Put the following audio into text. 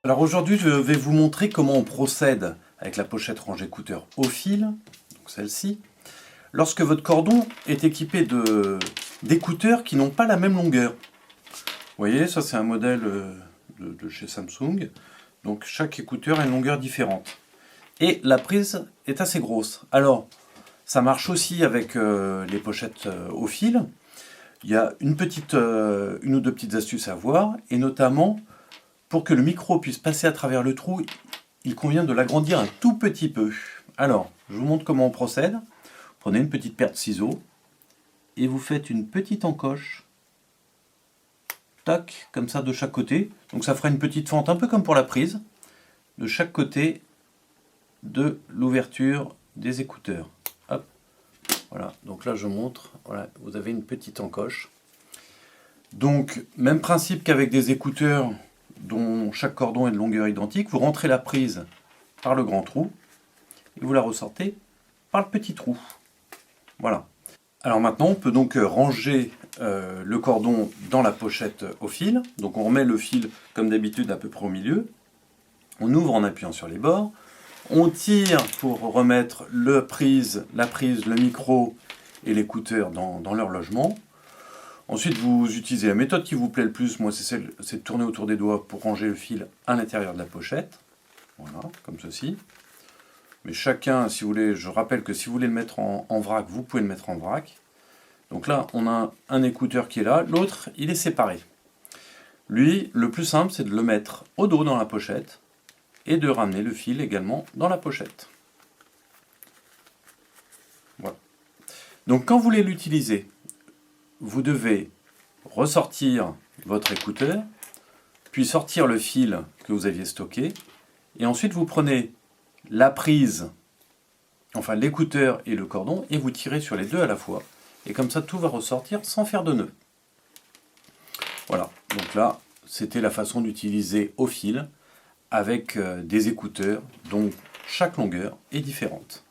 Alors aujourd'hui, je vais vous montrer comment on procède avec la pochette range écouteurs au fil, donc celle-ci, lorsque votre cordon est équipé d'écouteurs qui n'ont pas la même longueur. Vous voyez, ça c'est un modèle de chez Samsung, donc chaque écouteur a une longueur différente. Et la prise est assez grosse. Alors, ça marche aussi avec les pochettes au fil. Il y a une ou deux petites astuces à voir, et notamment, pour que le micro puisse passer à travers le trou, il convient de l'agrandir un tout petit peu. Alors, je vous montre comment on procède. Prenez une petite paire de ciseaux et vous faites une petite encoche. Tac, comme ça de chaque côté. Donc ça fera une petite fente, un peu comme pour la prise, de chaque côté de l'ouverture des écouteurs. Hop, voilà. Donc là je montre. Voilà, vous avez une petite encoche. Donc même principe qu'avec des écouteurs dont chaque cordon est de longueur identique, vous rentrez la prise par le grand trou et vous la ressortez par le petit trou. Voilà. Alors maintenant, on peut donc ranger le cordon dans la pochette au fil. Donc on remet le fil comme d'habitude à peu près au milieu. On ouvre en appuyant sur les bords. On tire pour remettre la prise, le micro et l'écouteur dans leur logement. Ensuite, vous utilisez la méthode qui vous plaît le plus. Moi, c'est de tourner autour des doigts pour ranger le fil à l'intérieur de la pochette. Voilà, comme ceci. Mais chacun, si vous voulez, je rappelle que si vous voulez le mettre en vrac, vous pouvez le mettre en vrac. Donc là, on a un écouteur qui est là, l'autre, il est séparé. Lui, le plus simple, c'est de le mettre au dos dans la pochette et de ramener le fil également dans la pochette. Voilà. Donc quand vous voulez l'utiliser, vous devez ressortir votre écouteur, puis sortir le fil que vous aviez stocké, et ensuite vous prenez la prise, enfin l'écouteur et le cordon, et vous tirez sur les deux à la fois. Et comme ça, tout va ressortir sans faire de nœud. Voilà, donc là, c'était la façon d'utiliser au fil avec des écouteurs dont chaque longueur est différente.